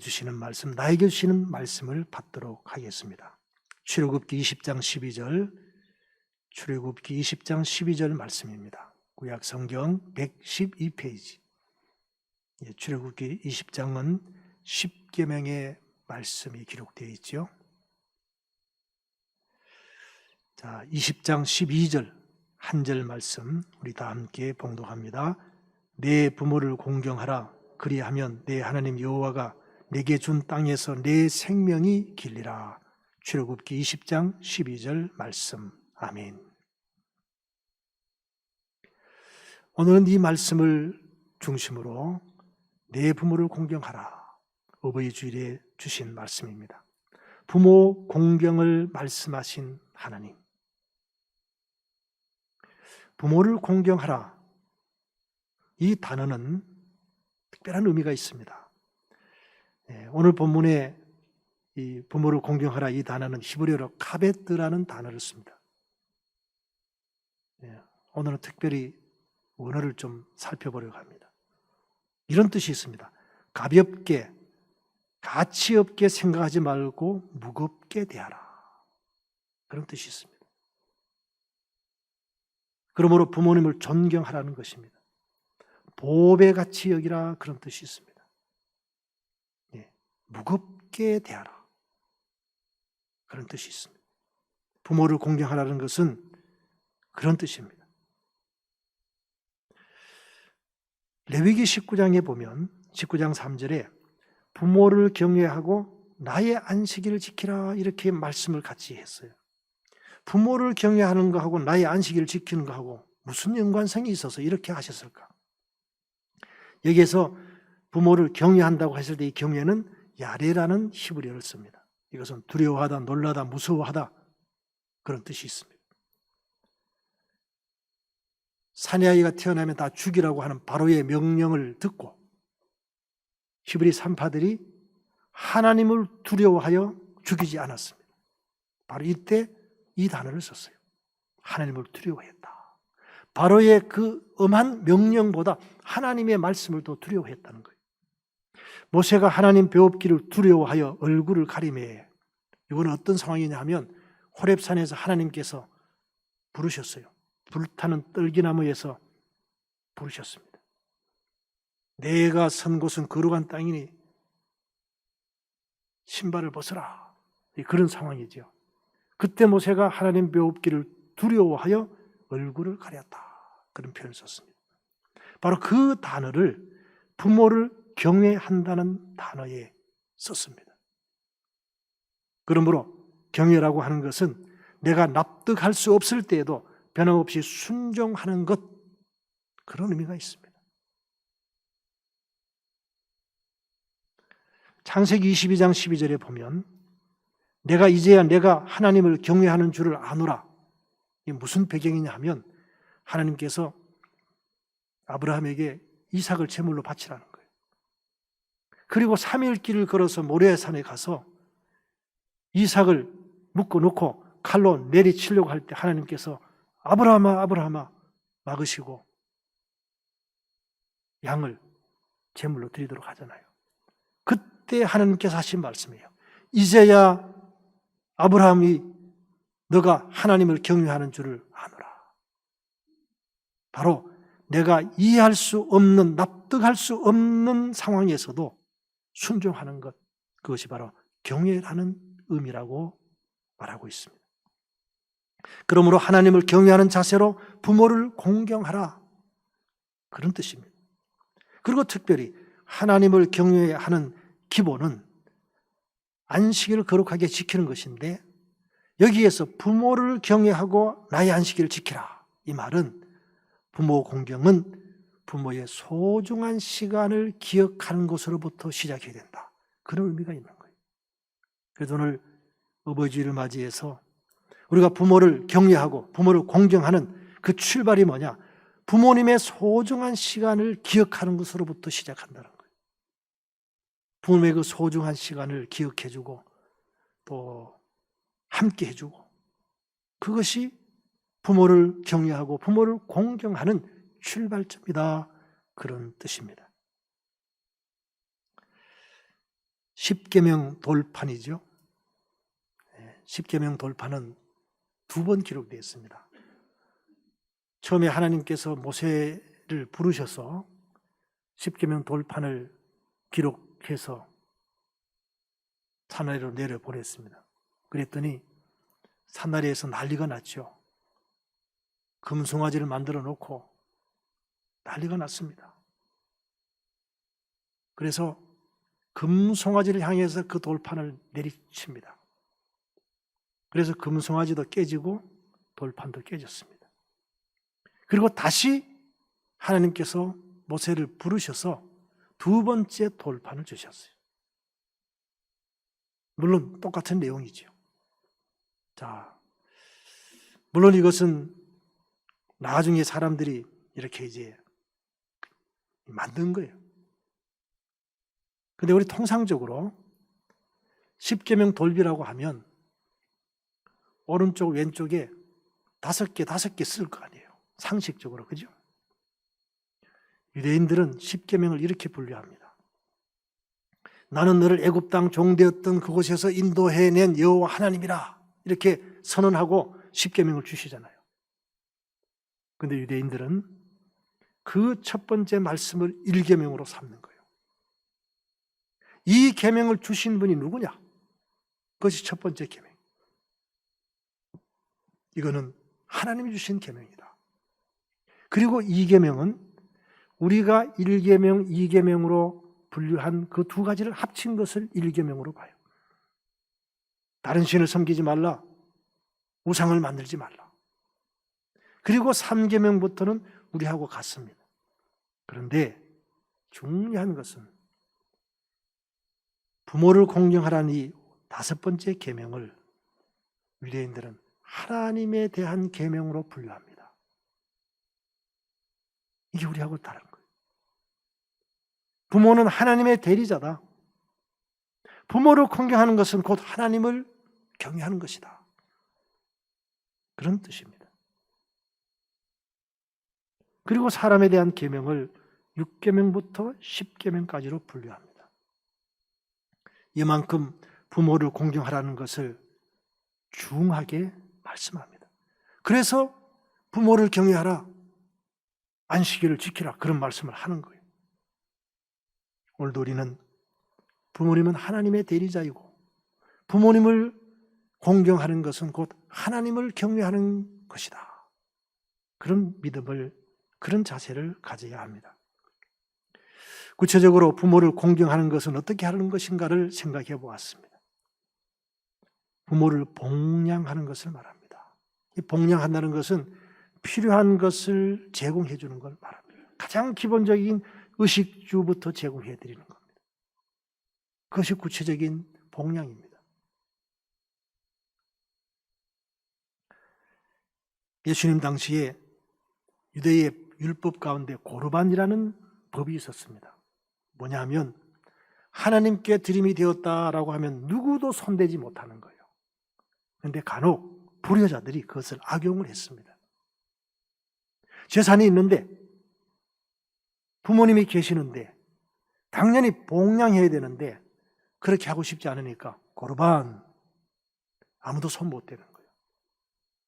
주시는 말씀, 나에게 주시는 말씀을 받도록 하겠습니다. 출애굽기 20장 12절, 출애굽기 20장 12절 말씀입니다. 구약 성경 112페이지. 출애굽기 20장은 10계명의 말씀이 기록되어 있죠. 자, 20장 12절 한 절 말씀 우리 다 함께 봉독합니다. 내 부모를 공경하라. 그리하면 내 하나님 여호와가 내게 준 땅에서 내 생명이 길리라. 출애굽기 20장 12절 말씀. 아멘. 오늘은 이 말씀을 중심으로 내 부모를 공경하라. 어버이 주일에 주신 말씀입니다. 부모 공경을 말씀하신 하나님. 부모를 공경하라. 이 단어는 특별한 의미가 있습니다. 오늘 본문에 이 부모를 공경하라 이 단어는 히브리어로 카베트라는 단어를 씁니다. 오늘은 특별히 원어를 좀 살펴보려고 합니다. 이런 뜻이 있습니다. 가볍게, 가치 없게 생각하지 말고 무겁게 대하라. 그런 뜻이 있습니다. 그러므로 부모님을 존경하라는 것입니다. 보배 같이 여기라 그런 뜻이 있습니다. 무겁게 대하라. 그런 뜻이 있습니다. 부모를 공경하라는 것은 그런 뜻입니다. 레위기 19장에 보면 19장 3절에 부모를 경외하고 나의 안식일을 지키라 이렇게 말씀을 같이 했어요. 부모를 경외하는 것하고 나의 안식일을 지키는 것하고 무슨 연관성이 있어서 이렇게 하셨을까? 여기에서 부모를 경외한다고 했을 때 이 경외는 야레라는 히브리어를 씁니다. 이것은 두려워하다, 놀라다, 무서워하다 그런 뜻이 있습니다. 사내 아이가 태어나면 다 죽이라고 하는 바로의 명령을 듣고 히브리 산파들이 하나님을 두려워하여 죽이지 않았습니다. 바로 이때 이 단어를 썼어요. 하나님을 두려워했다. 바로의 그 엄한 명령보다 하나님의 말씀을 더 두려워했다는 거예요. 모세가 하나님 배웁기를 두려워하여 얼굴을 가리매. 이건 어떤 상황이냐 하면 호렙산에서 하나님께서 부르셨어요. 불타는 떨기나무에서 부르셨습니다. 내가 선 곳은 거룩한 땅이니 신발을 벗어라. 그런 상황이죠. 그때 모세가 하나님 배웁기를 두려워하여 얼굴을 가렸다. 그런 표현을 썼습니다. 바로 그 단어를 부모를 경외한다는 단어에 썼습니다. 그러므로 경외라고 하는 것은 내가 납득할 수 없을 때에도 변함없이 순종하는 것, 그런 의미가 있습니다. 창세기 22장 12절에 보면 내가 이제야 내가 하나님을 경외하는 줄을 아노라. 이게 무슨 배경이냐 하면 하나님께서 아브라함에게 이삭을 제물로 바치라는 거예요. 그리고 3일 길을 걸어서 모리아산에 가서 이삭을 묶어놓고 칼로 내리치려고 할 때 하나님께서 아브라함아 아브라함아 막으시고 양을 제물로 드리도록 하잖아요. 그때 하나님께서 하신 말씀이에요. 이제야 아브라함이 너가 하나님을 경외하는 줄을 아노라. 바로 내가 이해할 수 없는, 납득할 수 없는 상황에서도 순종하는 것, 그것이 바로 경외라는 의미라고 말하고 있습니다. 그러므로 하나님을 경외하는 자세로 부모를 공경하라. 그런 뜻입니다. 그리고 특별히 하나님을 경외하는 기본은 안식일을 거룩하게 지키는 것인데 여기에서 부모를 경외하고 나의 안식일을 지키라. 이 말은 부모 공경은 부모의 소중한 시간을 기억하는 것으로부터 시작해야 된다. 그런 의미가 있는 거예요. 그래서 오늘 어버이주일을 맞이해서 우리가 부모를 경외하고 부모를 공경하는 그 출발이 뭐냐? 부모님의 소중한 시간을 기억하는 것으로부터 시작한다는 거예요. 부모님의 그 소중한 시간을 기억해주고 또 함께 해주고 그것이 부모를 경외하고 부모를 공경하는 출발점이다. 그런 뜻입니다. 십계명 돌판이죠. 십계명 돌판은 2번 기록되어 있습니다. 처음에 하나님께서 모세를 부르셔서 십계명 돌판을 기록해서 산아래로 내려보냈습니다. 그랬더니 산아래에서 난리가 났죠. 금송아지를 만들어 놓고 난리가 났습니다. 그래서 금송아지를 향해서 그 돌판을 내리칩니다. 그래서 금송아지도 깨지고 돌판도 깨졌습니다. 그리고 다시 하나님께서 모세를 부르셔서 2번째 돌판을 주셨어요. 물론 똑같은 내용이죠. 자, 물론 이것은 나중에 사람들이 이렇게 이제 만든 거예요. 근데 우리 통상적으로 십계명 돌비라고 하면 오른쪽 왼쪽에 5개 쓸 거 아니에요. 상식적으로, 그죠? 유대인들은 십계명을 이렇게 분류합니다. 나는 너를 애굽 땅 종되었던 그곳에서 인도해낸 여호와 하나님이라, 이렇게 선언하고 십계명을 주시잖아요. 그런데 유대인들은 그 첫 번째 말씀을 1계명으로 삼는 거예요. 이 계명을 주신 분이 누구냐? 그것이 첫 번째 계명. 이거는 하나님이 주신 계명이다. 그리고 2계명은 우리가 1계명, 2계명으로 분류한 그 2가지를 합친 것을 1계명으로 봐요. 다른 신을 섬기지 말라, 우상을 만들지 말라. 그리고 3계명부터는 우리하고 같습니다. 그런데 중요한 것은 부모를 공경하라는 이 5번째 계명을 유대인들은 하나님에 대한 계명으로 분류합니다. 이게 우리하고 다른 거예요. 부모는 하나님의 대리자다. 부모를 공경하는 것은 곧 하나님을 경외하는 것이다. 그런 뜻입니다. 그리고 사람에 대한 계명을 6계명부터 10계명까지로 분류합니다. 이만큼 부모를 공경하라는 것을 중하게 말씀합니다. 그래서 부모를 경외하라, 안식일을 지키라, 그런 말씀을 하는 거예요. 오늘도 우리는 부모님은 하나님의 대리자이고 부모님을 공경하는 것은 곧 하나님을 경외하는 것이다. 그런 믿음을, 그런 자세를 가져야 합니다. 구체적으로 부모를 공경하는 것은 어떻게 하는 것인가를 생각해 보았습니다. 부모를 복양하는 것을 말합니다. 이 복양한다는 것은 필요한 것을 제공해 주는 걸 말합니다. 가장 기본적인 의식주부터 제공해 드리는 겁니다. 그것이 구체적인 복양입니다. 예수님 당시에 유대의 율법 가운데 고르반이라는 법이 있었습니다. 뭐냐면 하나님께 드림이 되었다라고 하면 누구도 손대지 못하는 거예요. 그런데 간혹 불효자들이 그것을 악용을 했습니다. 재산이 있는데 부모님이 계시는데 당연히 복양해야 되는데 그렇게 하고 싶지 않으니까 고르반, 아무도 손 못 대는 거예요.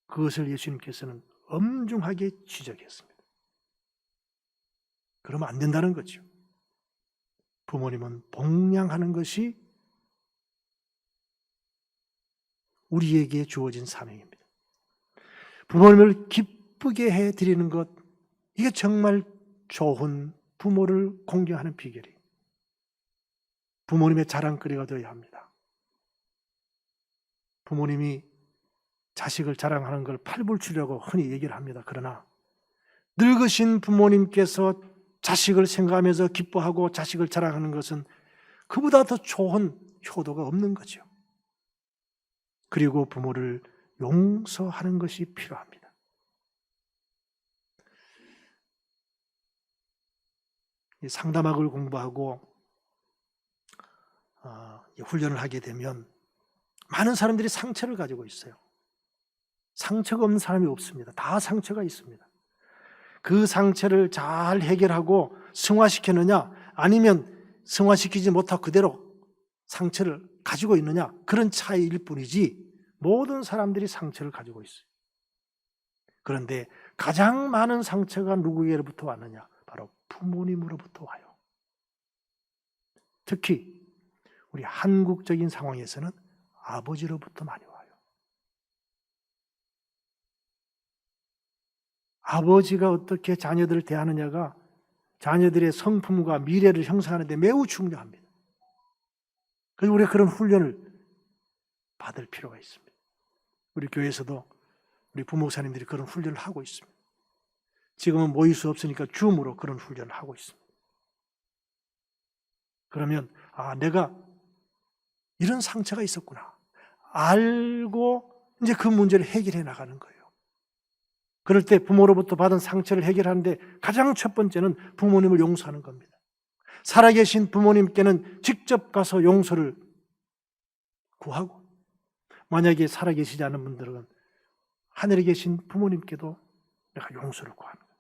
그것을 예수님께서는 엄중하게 지적했습니다. 그러면 안 된다는 거죠. 부모님은 복양하는 것이 우리에게 주어진 사명입니다. 부모님을 기쁘게 해드리는 것, 이게 정말 좋은 부모를 공경하는 비결이에요. 부모님의 자랑거리가 되어야 합니다. 부모님이 자식을 자랑하는 걸 팔불출이라고 흔히 얘기를 합니다. 그러나 늙으신 부모님께서 자식을 생각하면서 기뻐하고 자식을 자랑하는 것은 그보다 더 좋은 효도가 없는 거죠. 그리고 부모를 용서하는 것이 필요합니다. 상담학을 공부하고 훈련을 하게 되면 많은 사람들이 상처를 가지고 있어요. 상처가 없는 사람이 없습니다. 다 상처가 있습니다. 그 상처를 잘 해결하고 승화시키느냐, 아니면 승화시키지 못하고 그대로 상처를 가지고 있느냐, 그런 차이일 뿐이지 모든 사람들이 상처를 가지고 있어요. 그런데 가장 많은 상처가 누구에게로부터 왔느냐? 바로 부모님으로부터 와요. 특히 우리 한국적인 상황에서는 아버지로부터 많이 와요. 아버지가 어떻게 자녀들을 대하느냐가 자녀들의 성품과 미래를 형성하는 데 매우 중요합니다. 그래서 우리가 그런 훈련을 받을 필요가 있습니다. 우리 교회에서도 우리 부목사님들이 그런 훈련을 하고 있습니다. 지금은 모일 수 없으니까 줌으로 그런 훈련을 하고 있습니다. 그러면 내가 이런 상처가 있었구나 알고 이제 그 문제를 해결해 나가는 거예요. 그럴 때 부모로부터 받은 상처를 해결하는데 가장 첫 번째는 부모님을 용서하는 겁니다. 살아계신 부모님께는 직접 가서 용서를 구하고, 만약에 살아계시지 않은 분들은 하늘에 계신 부모님께도 내가 용서를 구하는 거예요.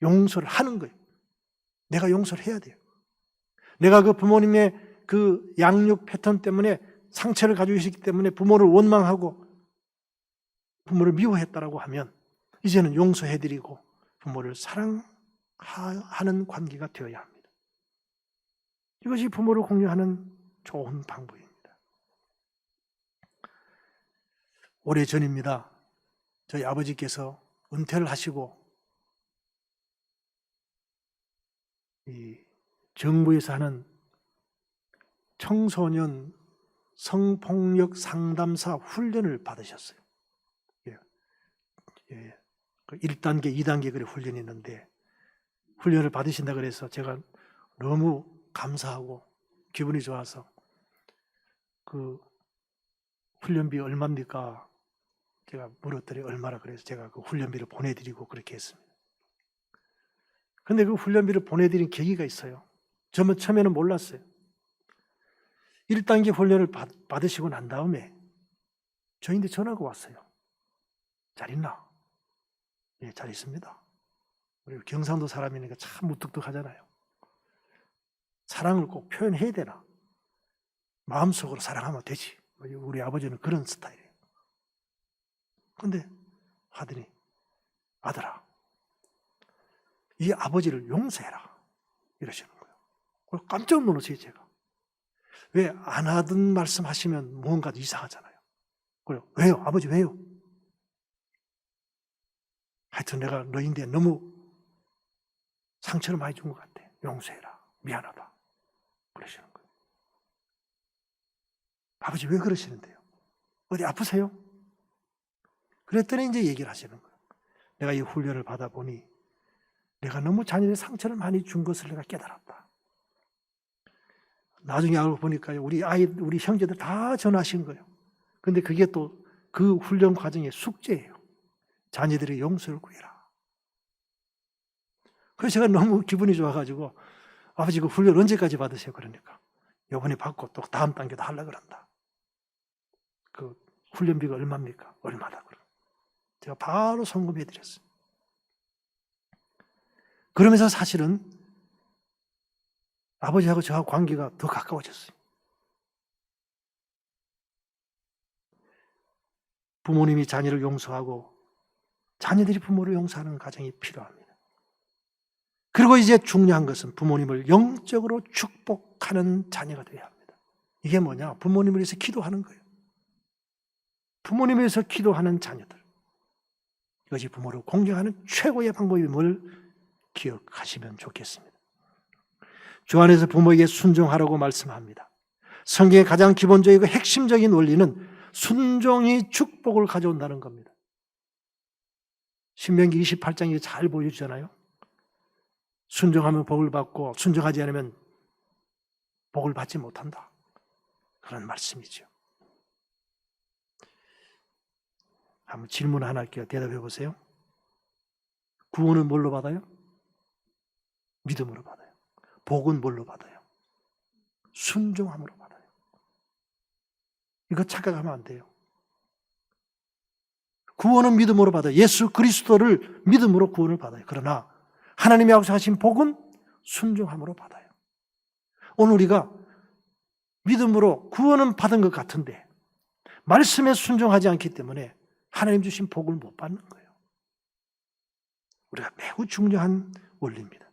용서를 하는 거예요. 내가 용서를 해야 돼요. 내가 그 부모님의 그 양육 패턴 때문에 상처를 가지고 있기 때문에 부모를 원망하고 부모를 미워했다라고 하면 이제는 용서해드리고 부모를 사랑하는 관계가 되어야 합니다. 이것이 부모를 공유하는 좋은 방법입니다. 오래전입니다. 저희 아버지께서 은퇴를 하시고 이 정부에서 하는 청소년 성폭력 상담사 훈련을 받으셨어요. 1단계, 2단계 그래 훈련이 있는데 훈련을 받으신다 그래서 제가 너무 감사하고 기분이 좋아서 그 훈련비 얼마입니까? 제가 물었더니 얼마라 그래서 제가 그 훈련비를 보내드리고 그렇게 했습니다. 근데 그 훈련비를 보내드린 계기가 있어요. 저는 처음에는 몰랐어요. 1단계 훈련을 받으시고 난 다음에 저희한테 전화가 왔어요. 잘 있나? 예, 잘 있습니다. 우리 경상도 사람이니까 참 무뚝뚝하잖아요. 사랑을 꼭 표현해야 되나? 마음속으로 사랑하면 되지. 우리 아버지는 그런 스타일이에요. 근데 하더니 아들아, 이 아버지를 용서해라 이러시는 거예요. 깜짝 놀랐어요. 제가. 왜 안 하던 말씀 하시면 뭔가 이상하잖아요. 그래요. 왜요? 아버지 왜요? 하여튼 내가 너인데 너무 상처를 많이 준 것 같아. 용서해라. 미안하다. 그러시는 거예요. 아버지 왜 그러시는데요? 어디 아프세요? 그랬더니 이제 얘기를 하시는 거예요. 내가 이 훈련을 받아보니 내가 너무 자녀의 상처를 많이 준 것을 내가 깨달았다. 나중에 알고 보니까 우리 형제들 다 전화하신 거예요. 근데 그게 또 그 훈련 과정의 숙제예요. 자녀들의 용서를 구해라. 그래서 제가 너무 기분이 좋아가지고 아버지 그 훈련 언제까지 받으세요? 그러니까 이번에 받고 또 다음 단계도 하려고 그런다. 그 훈련비가 얼마입니까? 얼마다 그럼. 제가 바로 송금해 드렸어요. 그러면서 사실은 아버지하고 저하고 관계가 더 가까워졌어요. 부모님이 자녀를 용서하고 자녀들이 부모를 용서하는 과정이 필요합니다. 그리고 이제 중요한 것은 부모님을 영적으로 축복하는 자녀가 되어야 합니다. 이게 뭐냐? 부모님을 위해서 기도하는 거예요. 부모님을 위해서 기도하는 자녀들. 이것이 부모를 공경하는 최고의 방법임을 기억하시면 좋겠습니다. 주 안에서 부모에게 순종하라고 말씀합니다. 성경의 가장 기본적이고 핵심적인 원리는 순종이 축복을 가져온다는 겁니다. 신명기 28장이 잘 보여주잖아요. 순종하면 복을 받고 순종하지 않으면 복을 받지 못한다. 그런 말씀이죠. 한번 질문 하나 할게요. 대답해 보세요. 구원은 뭘로 받아요? 믿음으로 받아요. 복은 뭘로 받아요? 순종함으로 받아요. 이거 착각하면 안 돼요. 구원은 믿음으로 받아요. 예수 그리스도를 믿음으로 구원을 받아요. 그러나 하나님이 약속하신 복은 순종함으로 받아요. 오늘 우리가 믿음으로 구원은 받은 것 같은데 말씀에 순종하지 않기 때문에 하나님 주신 복을 못 받는 거예요. 우리가 매우 중요한 원리입니다.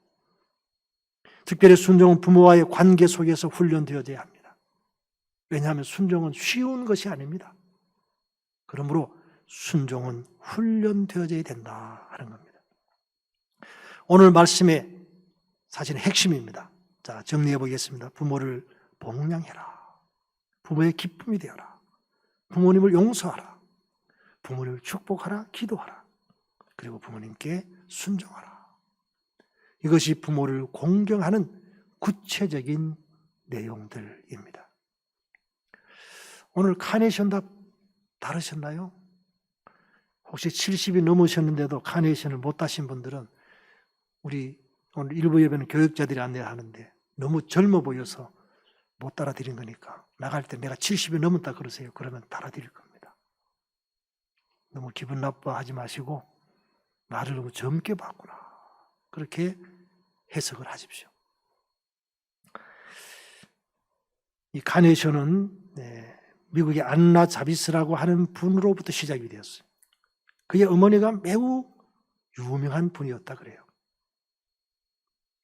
특별히 순종은 부모와의 관계 속에서 훈련되어져야 합니다. 왜냐하면 순종은 쉬운 것이 아닙니다. 그러므로 순종은 훈련되어져야 된다 하는 겁니다. 오늘 말씀의 사실은 핵심입니다. 자, 정리해 보겠습니다. 부모를 복양해라. 부모의 기쁨이 되어라. 부모님을 용서하라. 부모님을 축복하라. 기도하라. 그리고 부모님께 순종하라. 이것이 부모를 공경하는 구체적인 내용들입니다. 오늘 카네이션답 다르셨나요? 혹시 70이 넘으셨는데도 카네이션을 못 따신 분들은 우리 오늘 일부 예배는 교육자들이 안내하는데 너무 젊어 보여서 못 따라드린 거니까 나갈 때 내가 70이 넘었다 그러세요. 그러면 따라드릴 겁니다. 너무 기분 나빠하지 마시고 나를 너무 젊게 봤구나. 그렇게 해석을 하십시오. 이 카네이션은 미국의 안나 자비스라고 하는 분으로부터 시작이 되었어요. 그의 어머니가 매우 유명한 분이었다 그래요.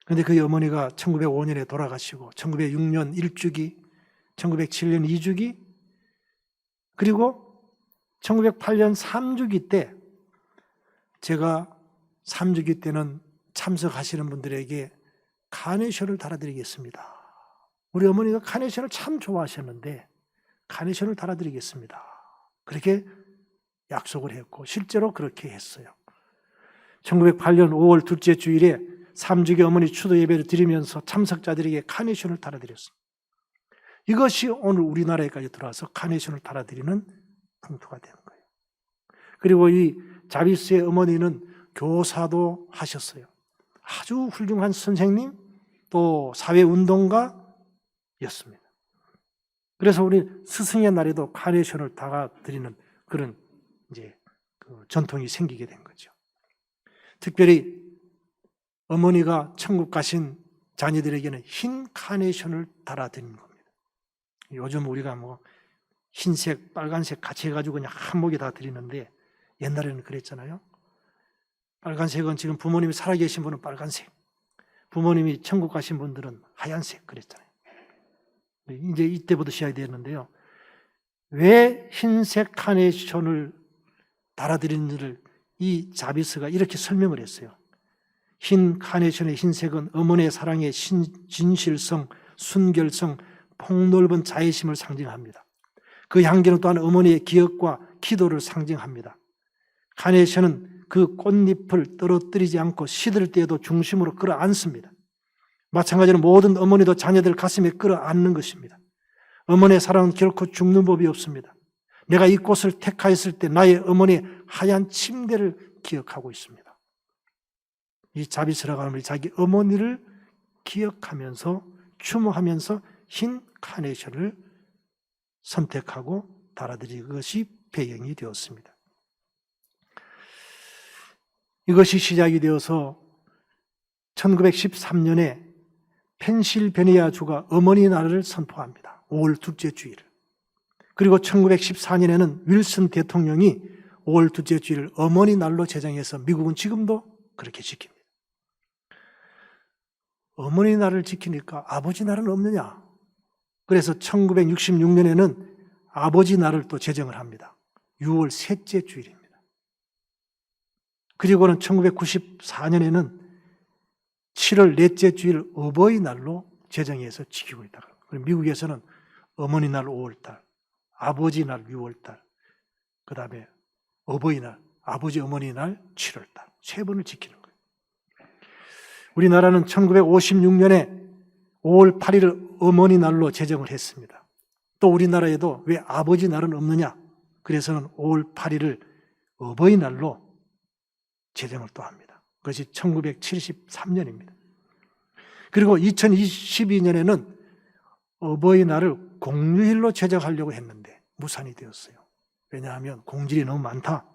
그런데 그의 어머니가 1905년에 돌아가시고 1906년 1주기, 1907년 2주기, 그리고 1908년 3주기 때 제가 3주기 때는 참석하시는 분들에게 카네이션을 달아드리겠습니다. 우리 어머니가 카네이션을 참 좋아하셨는데 카네이션을 달아드리겠습니다. 그렇게 약속을 했고 실제로 그렇게 했어요. 1908년 5월 둘째 주일에 3주기 어머니 추도 예배를 드리면서 참석자들에게 카네이션을 달아드렸습니다. 이것이 오늘 우리나라에까지 들어와서 카네이션을 달아드리는 풍토가 되는 거예요. 그리고 이 자비스의 어머니는 교사도 하셨어요. 아주 훌륭한 선생님 또 사회운동가였습니다. 그래서 우리 스승의 날에도 카네이션을 달아드리는 그런 이제 그 전통이 생기게 된 거죠. 특별히 어머니가 천국 가신 자녀들에게는 흰 카네이션을 달아드리는 겁니다. 요즘 우리가 뭐 흰색, 빨간색 같이 해가지고 그냥 한목에 다 드리는데 옛날에는 그랬잖아요. 빨간색은 지금 부모님이 살아계신 분은 빨간색, 부모님이 천국 가신 분들은 하얀색 그랬잖아요. 이제 이때부터 시작이 되었는데요. 왜 흰색 카네이션을 달아드리는지를 이 자비스가 이렇게 설명을 했어요. 흰 카네이션의 흰색은 어머니의 사랑의 진실성, 순결성, 폭넓은 자애심을 상징합니다. 그 향기는 또한 어머니의 기억과 기도를 상징합니다. 카네이션은 그 꽃잎을 떨어뜨리지 않고 시들 때에도 중심으로 끌어안습니다. 마찬가지로 모든 어머니도 자녀들 가슴에 끌어안는 것입니다. 어머니의 사랑은 결코 죽는 법이 없습니다. 내가 이 꽃을 택하였을 때 나의 어머니의 하얀 침대를 기억하고 있습니다. 이 자비스라고 하는 자기 어머니를 기억하면서 추모하면서 흰 카네이션을 선택하고 달아드린 것이 배경이 되었습니다. 이것이 시작이 되어서 1913년에 펜실베니아주가 어머니 날을 선포합니다. 5월 둘째 주일을. 그리고 1914년에는 윌슨 대통령이 5월 둘째 주일을 어머니 날로 제정해서 미국은 지금도 그렇게 지킵니다. 어머니 날을 지키니까 아버지 날은 없느냐? 그래서 1966년에는 아버지 날을 또 제정을 합니다. 6월 셋째 주일입니다. 그리고는 1994년에는 7월 넷째 주일 어버이날로 제정해서 지키고 있다. 미국에서는 어머니날 5월달, 아버지날 6월달, 그 다음에 어버이날, 아버지 어머니날 7월달, 세 번을 지키는 거예요. 우리나라는 1956년에 5월 8일을 어머니날로 제정을 했습니다. 또 우리나라에도 왜 아버지날은 없느냐? 그래서는 5월 8일을 어버이날로 제정을 또 합니다. 그것이 1973년입니다. 그리고 2022년에는 어버이날을 공휴일로 제정하려고 했는데 무산이 되었어요. 왜냐하면 공질이 너무 많다.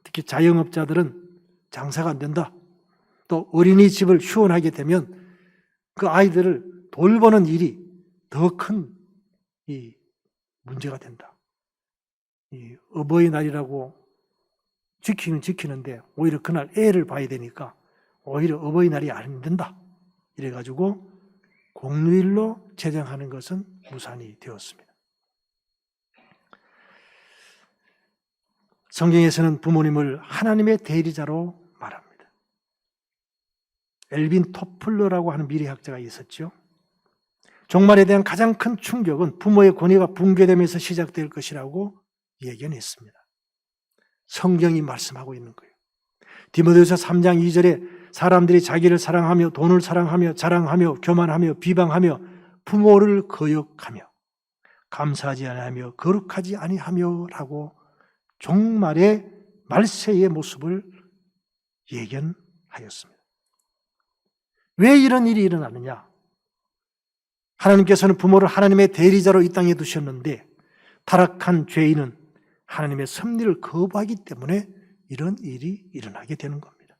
특히 자영업자들은 장사가 안 된다. 또 어린이집을 휴원하게 되면 그 아이들을 돌보는 일이 더 큰 이 문제가 된다. 이 어버이날이라고 지키는데 오히려 그날 애를 봐야 되니까 오히려 어버이날이 안 된다. 이래가지고 공휴일로 제정하는 것은 무산이 되었습니다. 성경에서는 부모님을 하나님의 대리자로 말합니다. 엘빈 토플러라고 하는 미래학자가 있었죠. 종말에 대한 가장 큰 충격은 부모의 권위가 붕괴되면서 시작될 것이라고 예견했습니다. 성경이 말씀하고 있는 거예요. 디모데후서 3장 2절에 사람들이 자기를 사랑하며 돈을 사랑하며 자랑하며 교만하며 비방하며 부모를 거역하며 감사하지 아니하며 거룩하지 아니하며라고 종말의 말세의 모습을 예견하였습니다. 왜 이런 일이 일어나느냐? 하나님께서는 부모를 하나님의 대리자로 이 땅에 두셨는데 타락한 죄인은 하나님의 섭리를 거부하기 때문에 이런 일이 일어나게 되는 겁니다.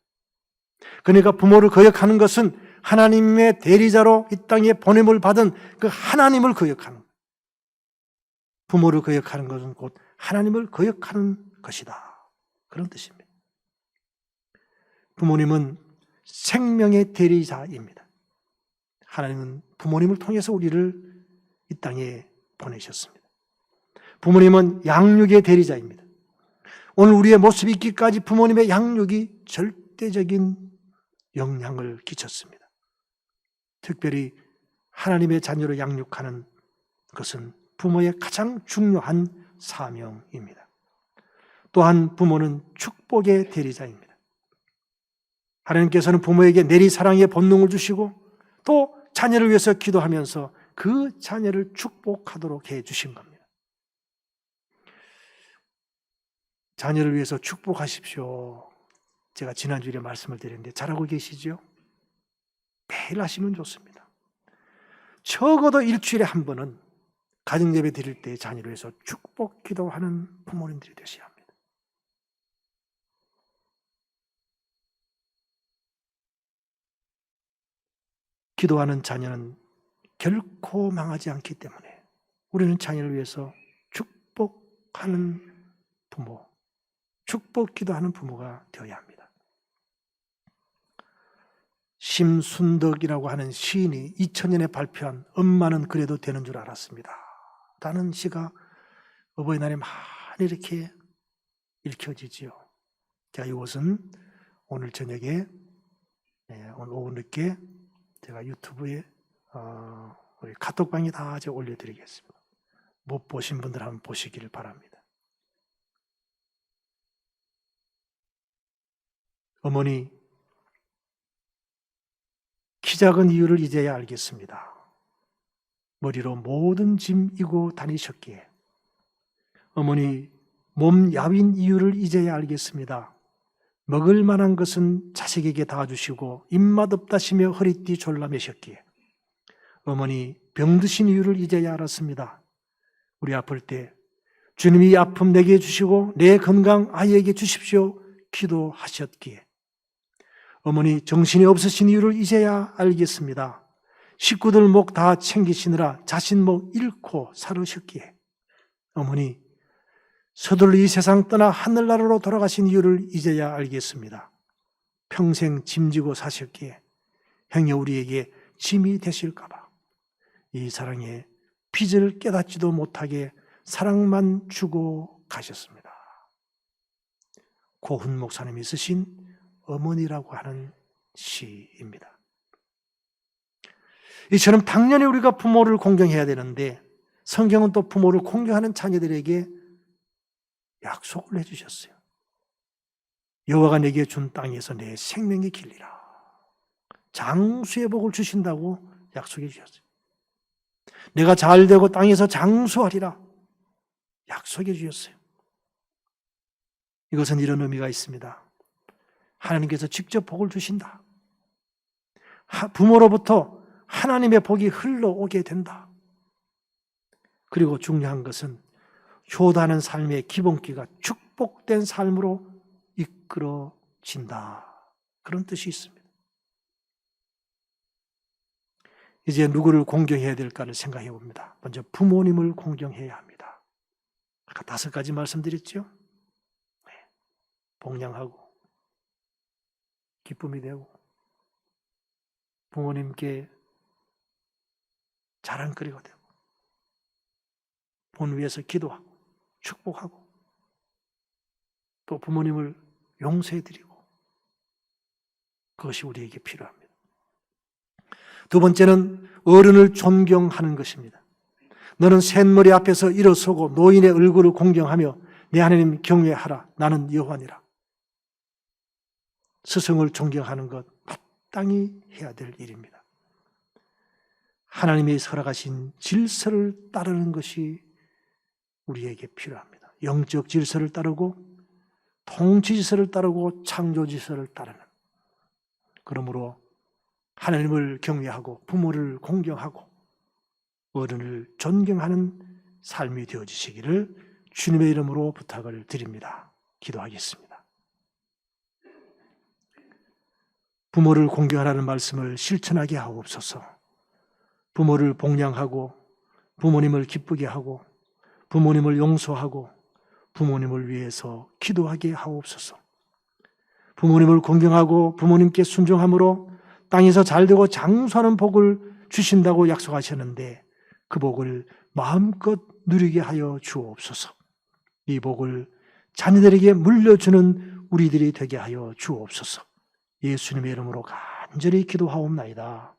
그러니까 부모를 거역하는 것은 하나님의 대리자로 이 땅에 보냄을 받은 그 하나님을 거역하는 거예요. 부모를 거역하는 것은 곧 하나님을 거역하는 것이다. 그런 뜻입니다. 부모님은 생명의 대리자입니다. 하나님은 부모님을 통해서 우리를 이 땅에 보내셨습니다. 부모님은 양육의 대리자입니다. 오늘 우리의 모습이 있기까지 부모님의 양육이 절대적인 영향을 끼쳤습니다. 특별히 하나님의 자녀를 양육하는 것은 부모의 가장 중요한 사명입니다. 또한 부모는 축복의 대리자입니다. 하나님께서는 부모에게 내리사랑의 본능을 주시고 또 자녀를 위해서 기도하면서 그 자녀를 축복하도록 해주신 겁니다. 자녀를 위해서 축복하십시오. 제가 지난주에 말씀을 드렸는데 잘하고 계시죠? 매일 하시면 좋습니다. 적어도 일주일에 한 번은 가정예배 드릴 때 자녀를 위해서 축복 기도하는 부모님들이 되셔야 합니다. 기도하는 자녀는 결코 망하지 않기 때문에 우리는 자녀를 위해서 축복하는 부모, 축복 기도하는 부모가 되어야 합니다. 심순덕이라고 하는 시인이 2000년에 발표한 엄마는 그래도 되는 줄 알았습니다 라는 시가 어버이날에 많이 이렇게 읽혀지지요. 제가 이것은 오늘 저녁에 오늘 오후 늦게 제가 유튜브에 우리 카톡방에 다 제가 올려드리겠습니다. 못 보신 분들 한번 보시기를 바랍니다. 어머니, 키 작은 이유를 이제야 알겠습니다. 머리로 모든 짐 이고 다니셨기에. 어머니, 몸 야윈 이유를 이제야 알겠습니다. 먹을 만한 것은 자식에게 다 주시고 입맛 없다시며 허리띠 졸라매셨기에. 어머니, 병드신 이유를 이제야 알았습니다. 우리 아플 때 주님이 아픔 내게 주시고 내 건강 아이에게 주십시오 기도하셨기에. 어머니, 정신이 없으신 이유를 이제야 알겠습니다. 식구들 목 다 챙기시느라 자신 목 잃고 살으셨기에. 어머니, 서둘러 이 세상 떠나 하늘나라로 돌아가신 이유를 이제야 알겠습니다. 평생 짐지고 사셨기에 행여 우리에게 짐이 되실까봐 이 사랑의 빚을 깨닫지도 못하게 사랑만 주고 가셨습니다. 고훈 목사님이 쓰신 어머니라고 하는 시입니다. 이처럼 당연히 우리가 부모를 공경해야 되는데 성경은 또 부모를 공경하는 자녀들에게 약속을 해주셨어요. 여호와가 내게 준 땅에서 내 생명이 길리라. 장수의 복을 주신다고 약속해 주셨어요. 내가 잘되고 땅에서 장수하리라 약속해 주셨어요. 이것은 이런 의미가 있습니다. 하나님께서 직접 복을 주신다. 부모로부터 하나님의 복이 흘러오게 된다. 그리고 중요한 것은 효도하는 삶의 기본기가 축복된 삶으로 이끌어진다. 그런 뜻이 있습니다. 이제 누구를 공경해야 될까를 생각해 봅니다. 먼저 부모님을 공경해야 합니다. 아까 5가지 말씀드렸죠? 네. 복양하고 기쁨이 되고 부모님께 자랑거리가 되고 본 위에서 기도하고 축복하고 또 부모님을 용서해드리고 그것이 우리에게 필요합니다. 두 번째는 어른을 존경하는 것입니다. 너는 샌머리 앞에서 일어서고 노인의 얼굴을 공경하며 내 하나님 경외하라. 나는 여호와니라. 스승을 존경하는 것 마땅히 해야 될 일입니다. 하나님이 설하신 질서를 따르는 것이 우리에게 필요합니다. 영적 질서를 따르고 통치 질서를 따르고 창조 질서를 따르는, 그러므로 하나님을 경외하고 부모를 공경하고 어른을 존경하는 삶이 되어지시기를 주님의 이름으로 부탁을 드립니다. 기도하겠습니다. 부모를 공경하라는 말씀을 실천하게 하옵소서. 부모를 복양하고 부모님을 기쁘게 하고 부모님을 용서하고 부모님을 위해서 기도하게 하옵소서. 부모님을 공경하고 부모님께 순종함으로 땅에서 잘되고 장수하는 복을 주신다고 약속하셨는데 그 복을 마음껏 누리게 하여 주옵소서. 이 복을 자녀들에게 물려주는 우리들이 되게 하여 주옵소서. 예수님의 이름으로 간절히 기도하옵나이다.